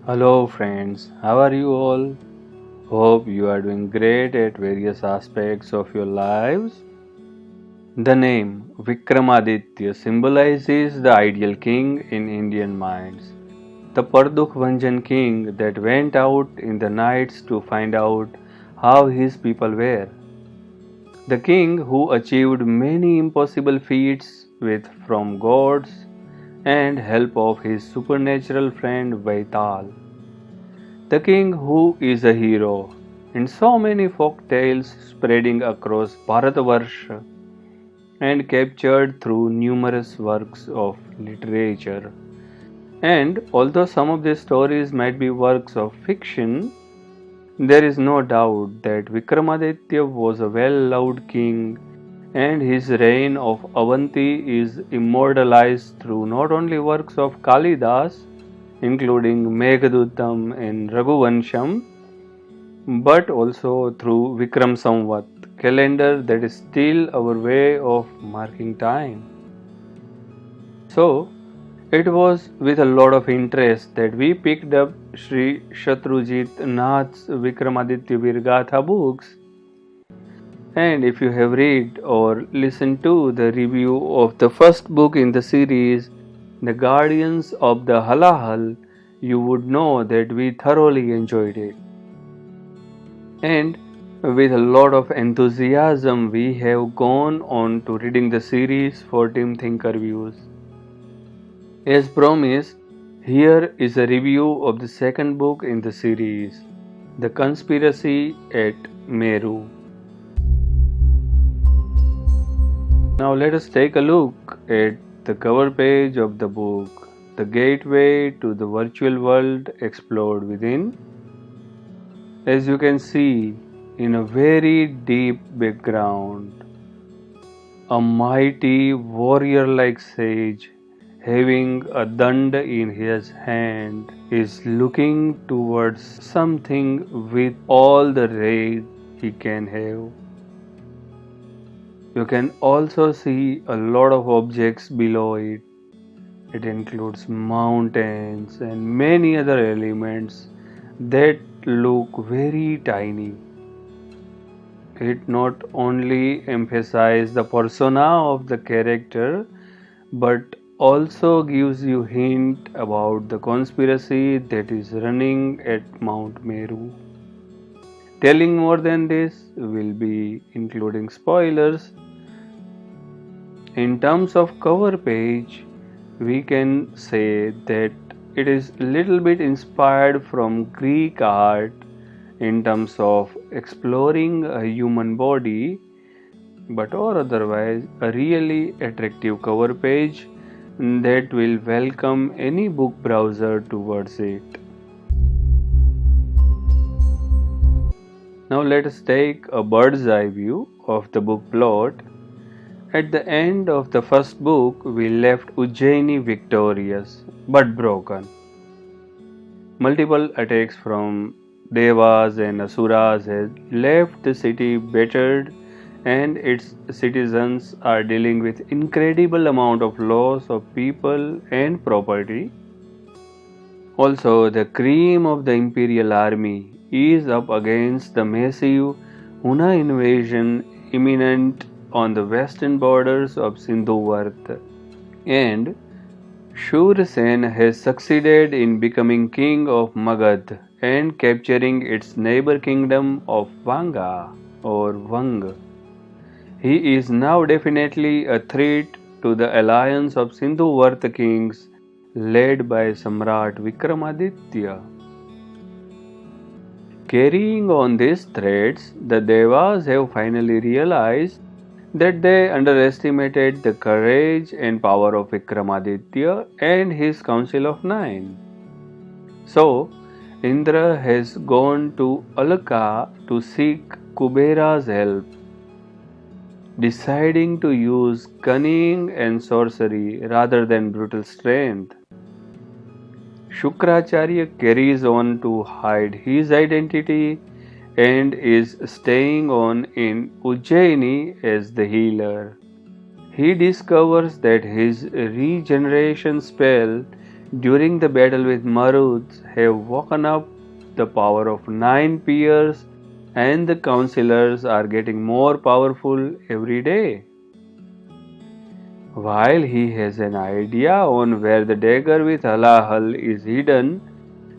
Hello friends, how are you all? Hope you are doing great at various aspects of your lives. The name Vikramaditya symbolizes the ideal king in Indian minds. The Pardukvanjan king that went out in the nights to find out how his people were. The king who achieved many impossible feats with from gods and help of his supernatural friend Vaital. The king who is a hero in so many folk tales spreading across Bharatvarsha and captured through numerous works of literature. And although some of these stories might be works of fiction, there is no doubt that Vikramaditya was a well-loved king and his reign of Avanti is immortalized through not only works of Kalidas including Meghadutam and Raghuvansham, but also through Vikram Samvat calendar that is still our way of marking time. So it was with a lot of interest that we picked up Sri Shatrujeet Nath's Vikramaditya Veergatha books. And if you have read or listened to the review of the first book in the series, The Guardians of the Halahal, you would know that we thoroughly enjoyed it. And with a lot of enthusiasm, we have gone on to reading the series for Team ThinkerViews. As promised, here is a review of the second book in the series, The Conspiracy at Meru. Now let us take a look at the cover page of the book, The Gateway to the Virtual World Explored Within. As you can see, in a very deep background, a mighty warrior-like sage having a dand in his hand is looking towards something with all the rage he can have. You can also see a lot of objects below it. It includes mountains and many other elements that look very tiny. It not only emphasizes the persona of the character but also gives you hint about the conspiracy that is running at Mount Meru. Telling more than this will be including spoilers. In terms of cover page, we can say that it is a little bit inspired from Greek art in terms of exploring a human body, but or otherwise a really attractive cover page that will welcome any book browser towards it. Now let us take a bird's eye view of the book plot. At the end of the first book, we left Ujjaini victorious but broken. Multiple attacks from Devas and Asuras had left the city battered and its citizens are dealing with incredible amount of loss of people and property. Also, the cream of the imperial army is up against the massive Huna invasion imminent on the western borders of Sindhuvarth, and Shursen has succeeded in becoming king of Magad and capturing its neighbor kingdom of Vanga or Vang. He is now definitely a threat to the alliance of Sindhuvarth kings led by Samrat Vikramaditya. Carrying on these threats, the Devas have finally realized that they underestimated the courage and power of Vikramaditya and his Council of Nine. So, Indra has gone to Alaka to seek Kubera's help, deciding to use cunning and sorcery rather than brutal strength. Shukracharya carries on to hide his identity and is staying on in Ujjaini as the healer. He discovers that his regeneration spell during the battle with Maruts have woken up the power of 9 peers, and the councillors are getting more powerful every day. While he has an idea on where the dagger with Halahal is hidden,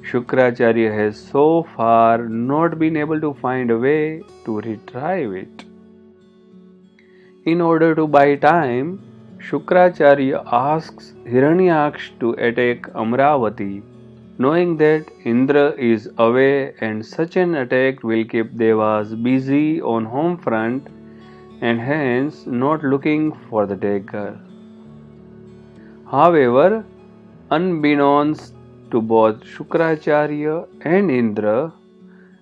Shukracharya has so far not been able to find a way to retrieve it. In order to buy time, Shukracharya asks Hiranyaksh to attack Amravati, knowing that Indra is away and such an attack will keep Devas busy on home front and hence not looking for the dagger. However, unbeknownst to both Shukracharya and Indra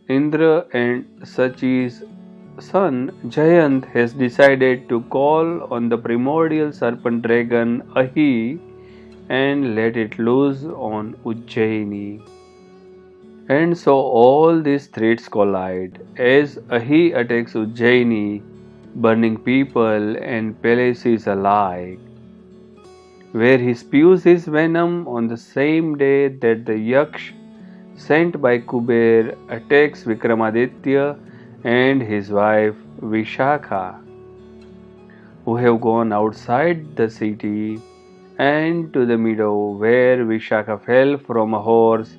and Sachi's son Jayant has decided to call on the primordial serpent dragon Ahi and let it loose on Ujjaini. And so all these threats collide as Ahi attacks Ujjaini, burning people and palaces alike, where he spews his venom on the same day that the Yaksh sent by Kuber attacks Vikramaditya and his wife Vishakha, who have gone outside the city and to the meadow where Vishakha fell from a horse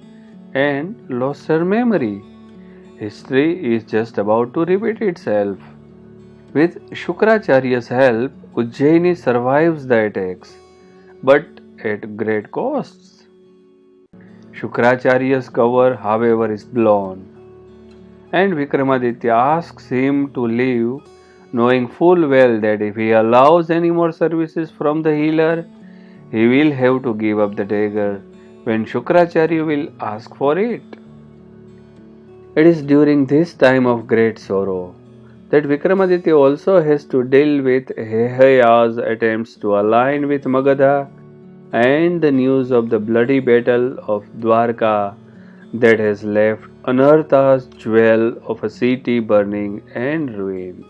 and lost her memory. History is just about to repeat itself. With Shukracharya's help, Ujjaini survives the attacks, but at great costs. Shukracharya's cover, however, is blown, and Vikramaditya asks him to leave, knowing full well that if he allows any more services from the healer, he will have to give up the dagger when Shukracharya will ask for it. It is during this time of great sorrow that Vikramaditya also has to deal with Hehaya's attempts to align with Magadha and the news of the bloody battle of Dwarka that has left Anartha's jewel of a city burning and ruined.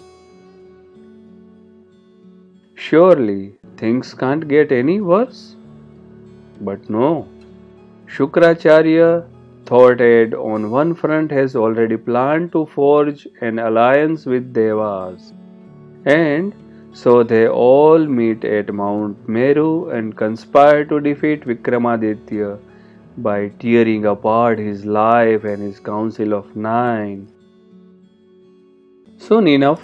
Surely things can't get any worse? But no. Shukracharya, thwarted on one front, has already planned to forge an alliance with Devas. And so they all meet at Mount Meru and conspire to defeat Vikramaditya by tearing apart his life and his council of 9. Soon enough,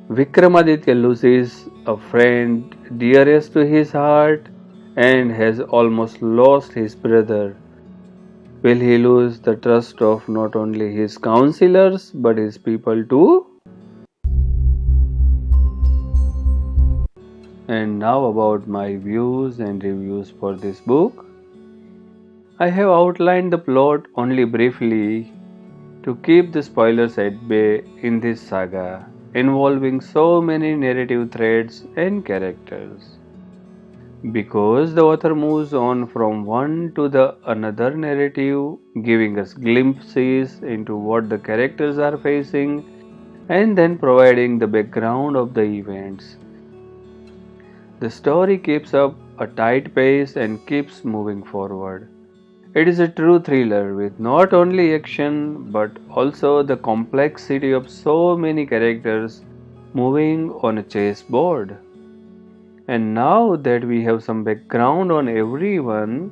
Vikramaditya loses a friend dearest to his heart and has almost lost his brother. Will he lose the trust of not only his councillors but his people too? And now about my views and reviews for this book. I have outlined the plot only briefly to keep the spoilers at bay in this saga, involving so many narrative threads and characters. Because the author moves on from one to the another narrative, giving us glimpses into what the characters are facing and then providing the background of the events. The story keeps up a tight pace and keeps moving forward. It is a true thriller with not only action but also the complexity of so many characters moving on a chessboard. And now that we have some background on everyone,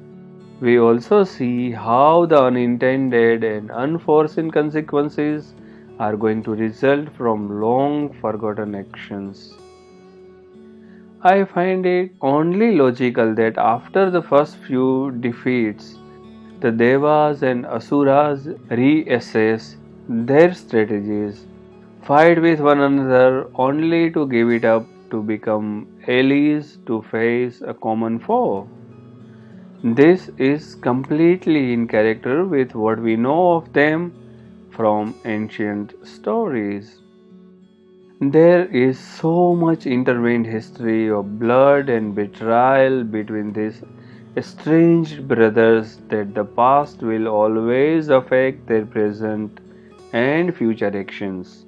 we also see how the unintended and unforeseen consequences are going to result from long forgotten actions. I find it only logical that after the first few defeats, the Devas and Asuras reassess their strategies, fight with one another only to give it up to become allies to face a common foe. This is completely in character with what we know of them from ancient stories. There is so much intertwined history of blood and betrayal between these estranged brothers that the past will always affect their present and future actions.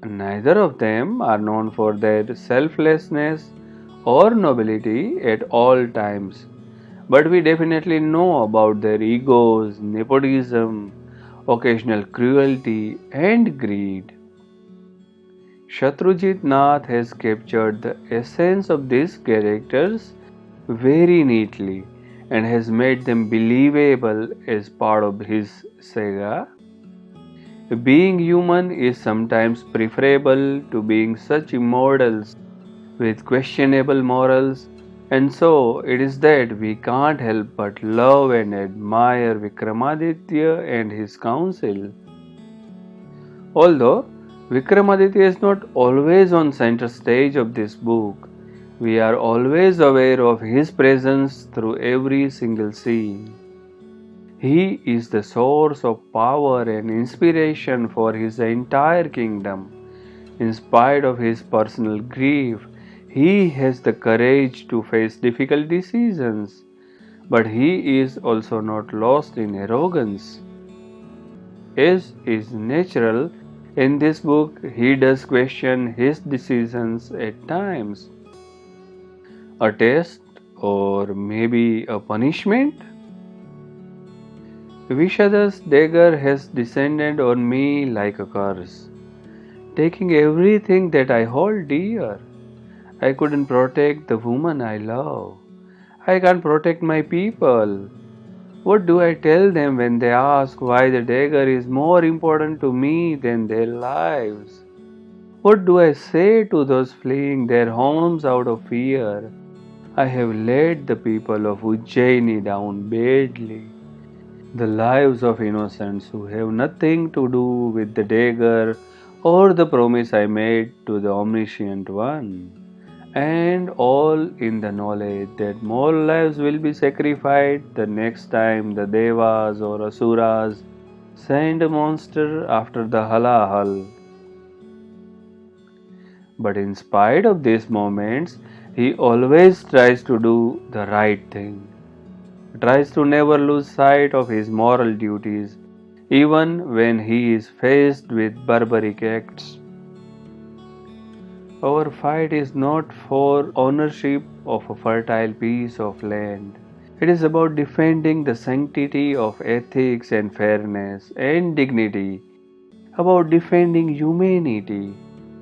Neither of them are known for their selflessness or nobility at all times, but we definitely know about their egos, nepotism, occasional cruelty, and greed. Shatrujeet Nath has captured the essence of these characters very neatly and has made them believable as part of his saga. Being human is sometimes preferable to being such immortals with questionable morals, and so it is that we can't help but love and admire Vikramaditya and his council. Although Vikramaditya is not always on center stage of this book, we are always aware of his presence through every single scene. He is the source of power and inspiration for his entire kingdom. In spite of his personal grief, he has the courage to face difficult decisions, but he is also not lost in arrogance. As is natural, in this book he does question his decisions at times. A test or maybe a punishment? Vishada's dagger has descended on me like a curse, taking everything that I hold dear. I couldn't protect the woman I love. I can't protect my people. What do I tell them when they ask why the dagger is more important to me than their lives? What do I say to those fleeing their homes out of fear? I have let the people of Ujjaini down badly. The lives of innocents who have nothing to do with the dagger or the promise I made to the Omniscient One. And all in the knowledge that more lives will be sacrificed the next time the Devas or Asuras send a monster after the Halahal. But in spite of these moments, he always tries to do the right thing, tries to never lose sight of his moral duties, even when he is faced with barbaric acts. Our fight is not for ownership of a fertile piece of land. It is about defending the sanctity of ethics and fairness and dignity, about defending humanity.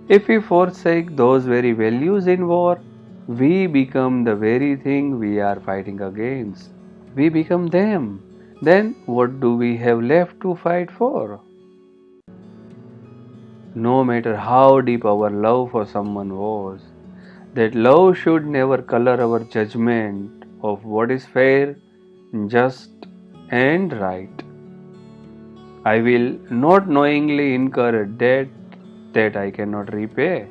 If we forsake those very values in war, we become the very thing we are fighting against. We become them. Then what do we have left to fight for? No matter how deep our love for someone was, that love should never color our judgment of what is fair, just, and right. I will not knowingly incur a debt that I cannot repay.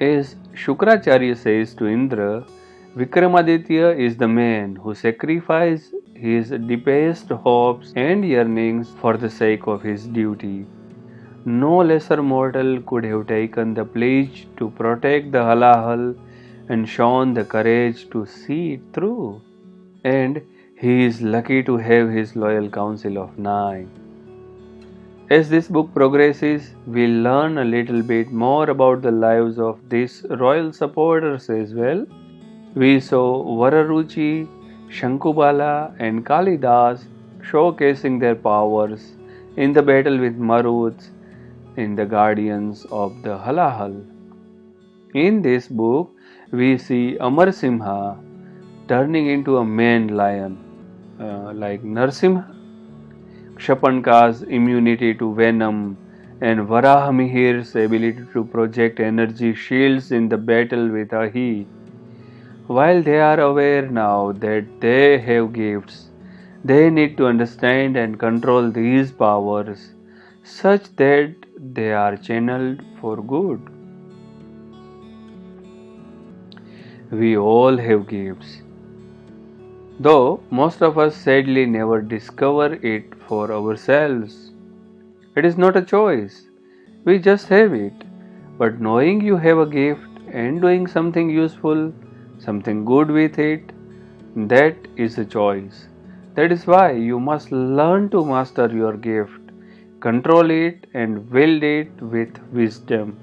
As Shukracharya says to Indra, Vikramaditya is the man who sacrificed his deepest hopes and yearnings for the sake of his duty. No lesser mortal could have taken the pledge to protect the halahal and shown the courage to see it through. And he is lucky to have his loyal council of 9. As this book progresses, we learn a little bit more about the lives of these royal supporters as well. We saw Vararuchi, Shankubala, and Kalidas showcasing their powers in the battle with Maruts in the Guardians of the Halahal. In this book, we see Amar Simha turning into a man lion, like Narsimha, Kshapanka's immunity to venom, and Varahamihir's ability to project energy shields in the battle with Ahi. While they are aware now that they have gifts, they need to understand and control these powers such that they are channeled for good. We all have gifts, though most of us sadly never discover it for ourselves. It is not a choice, we just have it. But knowing you have a gift and doing something useful, something good with it, that is a choice. That is why you must learn to master your gift, control it, and wield it with wisdom.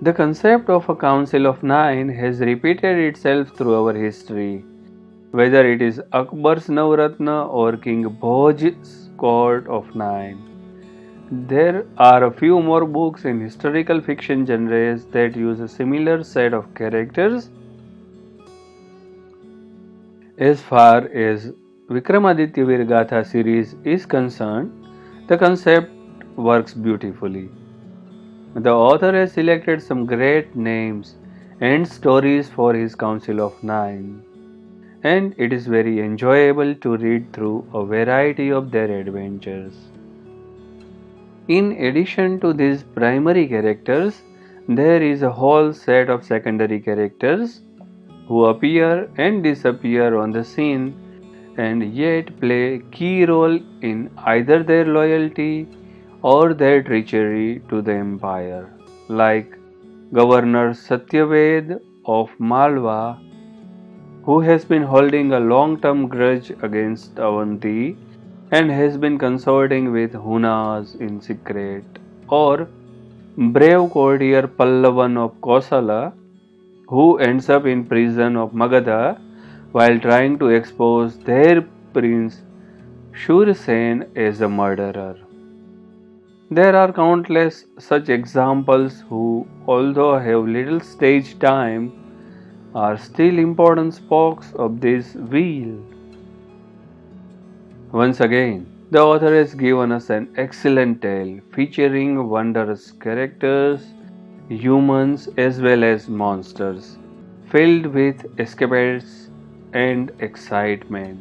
The concept of a council of 9 has repeated itself through our history. whether it is Akbar's Navratna or King Bhoj's Court of Nine. There are a few more books in historical fiction genres that use a similar set of characters. As far as Vikramaditya Veergatha series is concerned, the concept works beautifully. The author has selected some great names and stories for his Council of Nine, and it is very enjoyable to read through a variety of their adventures. In addition to these primary characters, there is a whole set of secondary characters who appear and disappear on the scene and yet play a key role in either their loyalty or their treachery to the empire, like Governor Satyaved of Malwa, who has been holding a long-term grudge against Avanti and has been consorting with Hunas in secret, or brave courtier Pallavan of Kosala, who ends up in prison of Magadha while trying to expose their prince Shursen as a murderer. There are countless such examples who, although have little stage time, are still important spokes of this wheel. Once again, the author has given us an excellent tale featuring wondrous characters, humans as well as monsters, filled with escapades and excitement.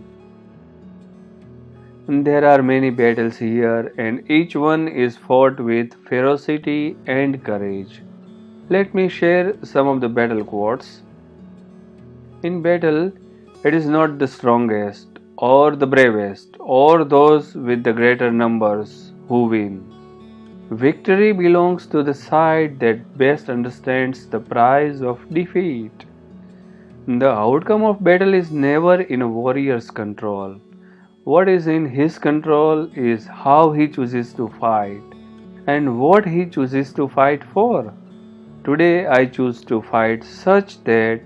There are many battles here, and each one is fought with ferocity and courage. Let me share some of the battle quotes. In battle, it is not the strongest, or the bravest, or those with the greater numbers who win. Victory belongs to the side that best understands the price of defeat. The outcome of battle is never in a warrior's control. What is in his control is how he chooses to fight and what he chooses to fight for. Today I choose to fight such that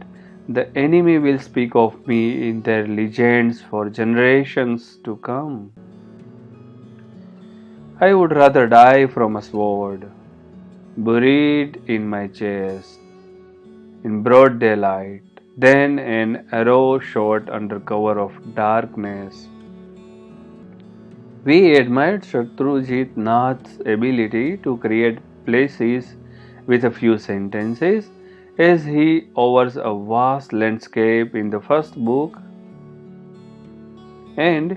the enemy will speak of me in their legends for generations to come. I would rather die from a sword, buried in my chest, in broad daylight, than an arrow shot under cover of darkness. We admired Shatrujeet Nath's ability to create places with a few sentences as he overs a vast landscape in the first book, and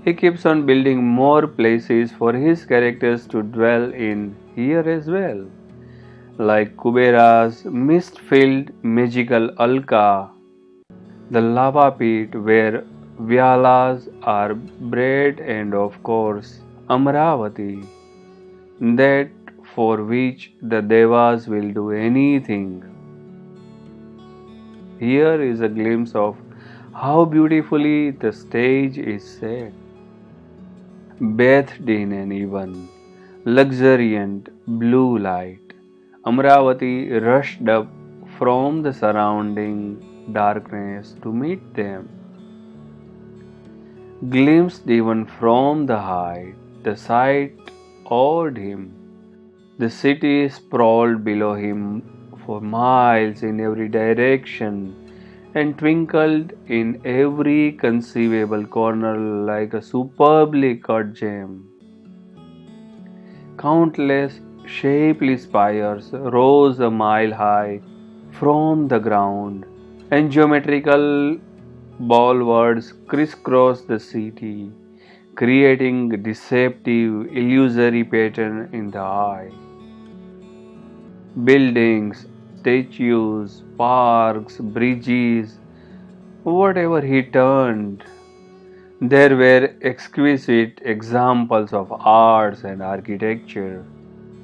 he keeps on building more places for his characters to dwell in here as well, like Kubera's mist-filled magical Alka, the lava pit where Vyalas are bred, and of course Amravati, that for which the Devas will do anything. Here is a glimpse of how beautifully the stage is set. Bathed in an even, luxuriant blue light, Amravati rushed up from the surrounding darkness to meet them. Glimpsed even from the height, the sight awed him. The city sprawled below him for miles in every direction and twinkled in every conceivable corner like a superbly cut gem. Countless shapely spires rose a mile high from the ground, and geometrical bulwarks crisscrossed the city, creating a deceptive, illusory pattern in the eye. Buildings, statues, parks, bridges, whatever he turned, there were exquisite examples of arts and architecture.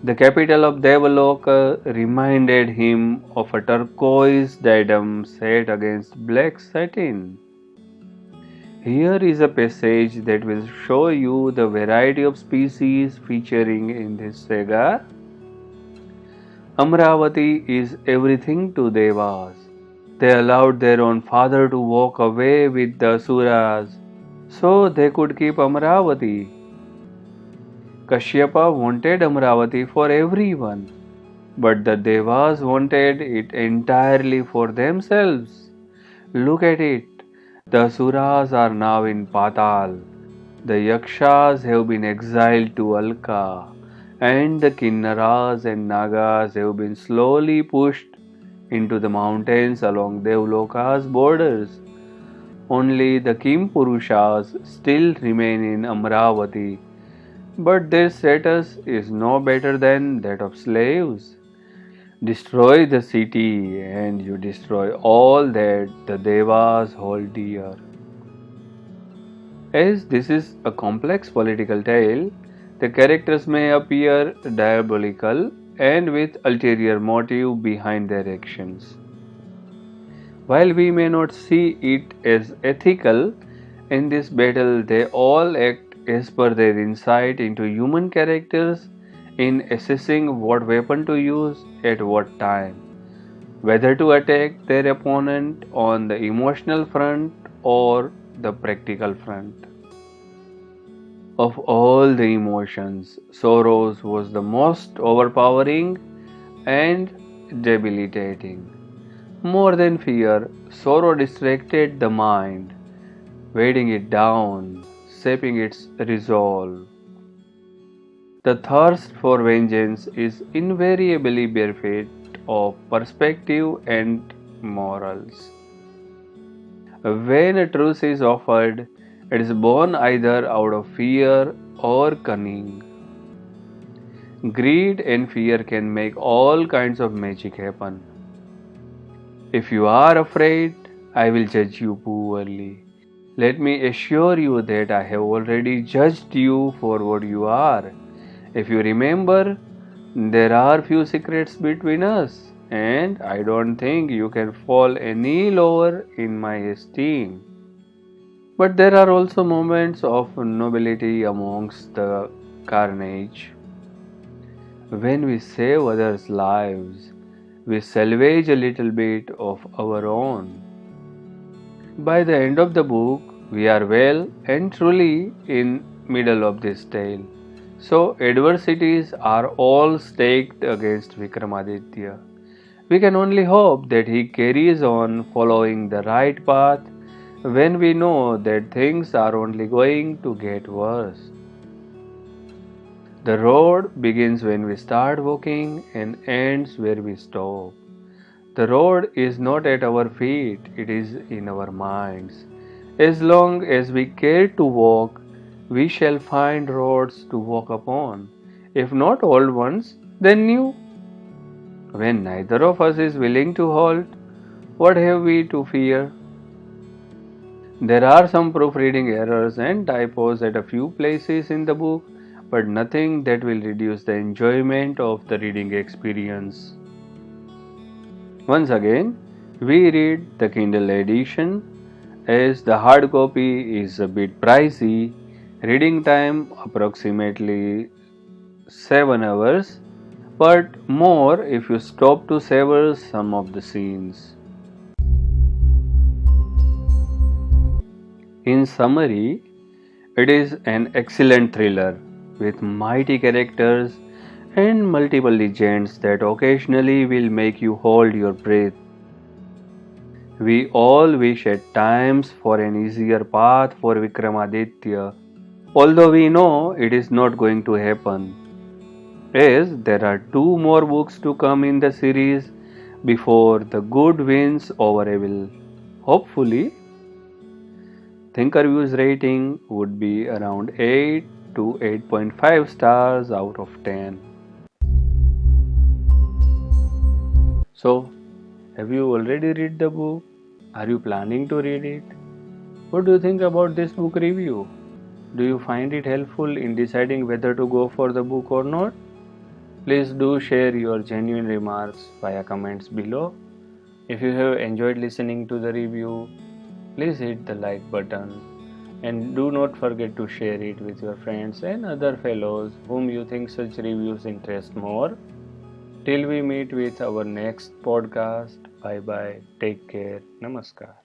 The capital of Devaloka reminded him of a turquoise diadem set against black satin. Here is a passage that will show you the variety of species featuring in this saga. Amravati is everything to Devas. They allowed their own father to walk away with the Asuras so they could keep Amravati. Kashyapa wanted Amravati for everyone, but the Devas wanted it entirely for themselves. Look at it. The Asuras are now in Patal. The Yakshas have been exiled to Alka, and the Kinnaras and Nagas have been slowly pushed into the mountains along Devloka's borders. Only the Kimpurushas still remain in Amravati, but their status is no better than that of slaves. Destroy the city and you destroy all that the Devas hold dear. As this is a complex political tale, the characters may appear diabolical and with ulterior motive behind their actions. While we may not see it as ethical, in this battle they all act as per their insight into human characters in assessing what weapon to use at what time, whether to attack their opponent on the emotional front or the practical front. Of all the emotions, sorrow was the most overpowering and debilitating. More than fear, sorrow distracted the mind, weighing it down, shaping its resolve. The thirst for vengeance is invariably bereft of perspective and morals. When a truce is offered, it is born either out of fear or cunning. Greed and fear can make all kinds of magic happen. If you are afraid, I will judge you poorly. Let me assure you that I have already judged you for what you are. If you remember, there are few secrets between us, and I don't think you can fall any lower in my esteem. But there are also moments of nobility amongst the carnage. When we save others' lives, we salvage a little bit of our own. By the end of the book, we are well and truly in middle of this tale. So adversities are all staked against Vikramaditya. We can only hope that he carries on following the right path when we know that things are only going to get worse. The road begins when we start walking and ends where we stop. The road is not at our feet, it is in our minds. As long as we care to walk, we shall find roads to walk upon. If not old ones, then new. When neither of us is willing to halt, what have we to fear? There are some proofreading errors and typos at a few places in the book, but nothing that will reduce the enjoyment of the reading experience. Once again, we read the Kindle edition as the hard copy is a bit pricey. Reading time approximately 7 hours, but more if you stop to savor some of the scenes. In summary, it is an excellent thriller with mighty characters and multiple legends that occasionally will make you hold your breath. We all wish at times for an easier path for Vikramaditya, although we know it is not going to happen, as there are 2 more books to come in the series before the good wins over evil. Hopefully, ThinkerViews rating would be around 8 to 8.5 stars out of 10. So, have you already read the book? Are you planning to read it? What do you think about this book review? Do you find it helpful in deciding whether to go for the book or not? Please do share your genuine remarks via comments below. If you have enjoyed listening to the review, please hit the like button and do not forget to share it with your friends and other fellows whom you think such reviews interest more. Till we meet with our next podcast, Bye bye. Take care. Namaskar.